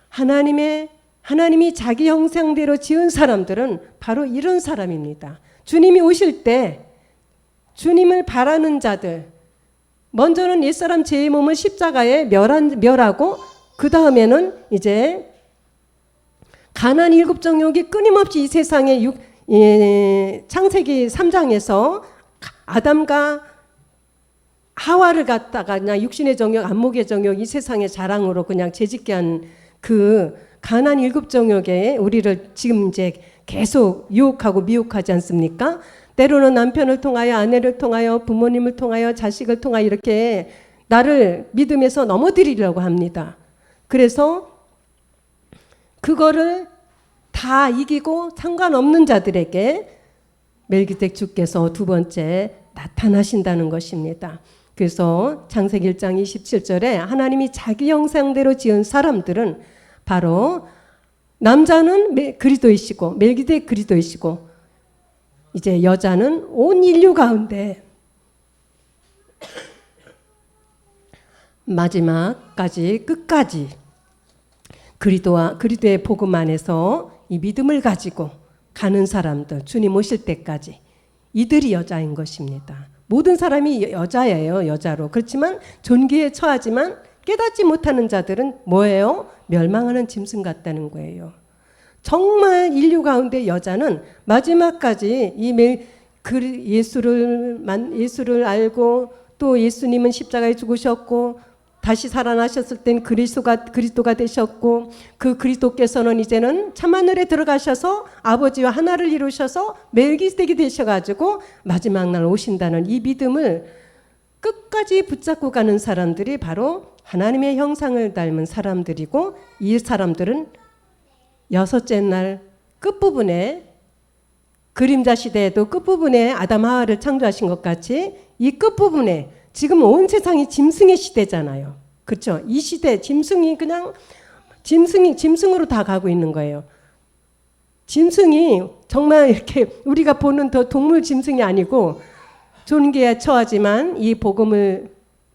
하나님이 자기 형상대로 지은 사람들은 바로 이런 사람입니다. 주님이 오실 때 주님을 바라는 자들, 먼저는 옛사람 죄의 몸을 십자가에 멸하고 그 다음에는 이제 가나안 일곱 정욕이 끊임없이 이 세상에 창세기 3장에서 아담과 하와를 갖다가 그냥 육신의 정욕, 안목의 정욕 이 세상의 자랑으로 그냥 재짓게 한 그 가나안 일곱 정욕에 우리를 지금 이제 계속 유혹하고 미혹하지 않습니까? 때로는 남편을 통하여 아내를 통하여 부모님을 통하여 자식을 통하여 이렇게 나를 믿음에서 넘어뜨리려고 합니다. 그래서 그거를 다 이기고 상관없는 자들에게 멜기세덱 주께서 두 번째 나타나신다는 것입니다. 그래서 창세기 1장 27절에 하나님이 자기 형상대로 지은 사람들은 바로 남자는 그리스도이시고 멜기세덱 그리스도이시고 이제 여자는 온 인류 가운데 마지막까지 끝까지 그리스도의 복음 안에서 이 믿음을 가지고 가는 사람들, 주님 오실 때까지 이들이 여자인 것입니다. 모든 사람이 여자예요. 여자로. 그렇지만 존귀에 처하지만 깨닫지 못하는 자들은 뭐예요? 멸망하는 짐승 같다는 거예요. 정말 인류 가운데 여자는 마지막까지 예수를 알고 또 예수님은 십자가에 죽으셨고 다시 살아나셨을 땐 그리스도가 되셨고 그 그리스도께서는 이제는 참하늘에 들어가셔서 아버지와 하나를 이루셔서 멜기세덱이 되셔가지고 마지막 날 오신다는 이 믿음을 끝까지 붙잡고 가는 사람들이 바로 하나님의 형상을 닮은 사람들이고 이 사람들은 여섯째 날 끝부분에 그림자 시대에도 끝부분에 아담 하와를 창조하신 것 같이 이 끝부분에 지금 온 세상이 짐승의 시대잖아요. 그렇죠? 이 시대 짐승이 그냥 짐승으로 다 가고 있는 거예요. 짐승이 정말 이렇게 우리가 보는 더 동물 짐승이 아니고 존귀에 처하지만 이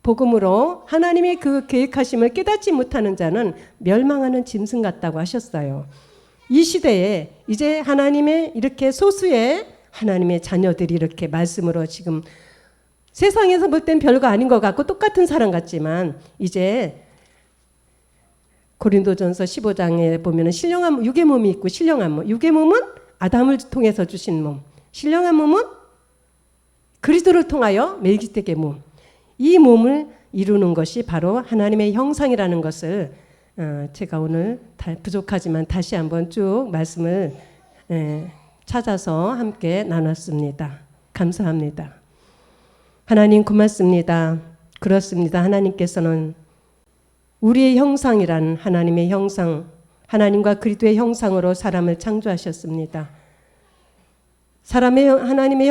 복음으로 하나님의 그 계획하심을 깨닫지 못하는 자는 멸망하는 짐승 같다고 하셨어요. 이 시대에 이제 하나님의 이렇게 소수의 하나님의 자녀들이 이렇게 말씀으로 지금 세상에서 볼 땐 별거 아닌 것 같고 똑같은 사람 같지만 이제 고린도전서 15장에 보면 신령한 육의 몸이 있고 신령한 몸. 육의 몸은 아담을 통해서 주신 몸. 신령한 몸은 그리스도를 통하여 멜기세덱의 몸. 이 몸을 이루는 것이 바로 하나님의 형상이라는 것을 제가 오늘 부족하지만 다시 한번 쭉 말씀을 찾아서 함께 나눴습니다. 감사합니다. 하나님 고맙습니다. 그렇습니다. 하나님께서는 우리의 형상이란 하나님의 형상, 하나님과 그리스도의 형상으로 사람을 창조하셨습니다. 하나님의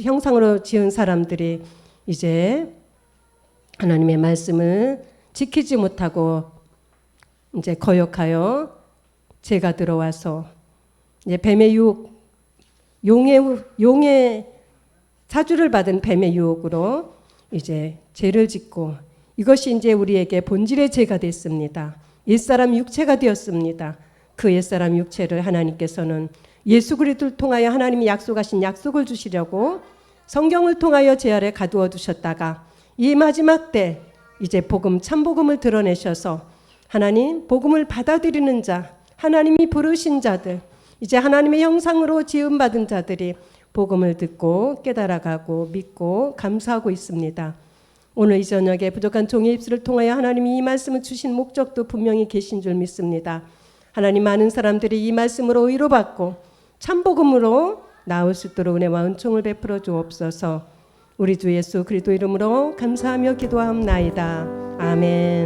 형상으로 지은 사람들이 이제 하나님의 말씀을 지키지 못하고 이제 거역하여 죄가 들어와서 이제 뱀의 유혹, 용의 사주를 받은 뱀의 유혹으로 이제 죄를 짓고 이것이 이제 우리에게 본질의 죄가 됐습니다. 옛사람 육체가 되었습니다. 그 옛사람 육체를 하나님께서는 예수 그리스도를 통하여 하나님이 약속하신 약속을 주시려고 성경을 통하여 제 아래 가두어 두셨다가 이 마지막 때 이제 참복음을 드러내셔서 하나님 복음을 받아들이는 자, 하나님이 부르신 자들, 이제 하나님의 형상으로 지음받은 자들이 복음을 듣고 깨달아가고 믿고 감사하고 있습니다. 오늘 이 저녁에 부족한 종의 입술을 통하여 하나님이 이 말씀을 주신 목적도 분명히 계신 줄 믿습니다. 하나님 많은 사람들이 이 말씀으로 위로받고 참복음으로 나올 수 있도록 은혜와 은총을 베풀어 주옵소서. 우리 주 예수 그리스도 이름으로 감사하며 기도하옵나이다. 아멘.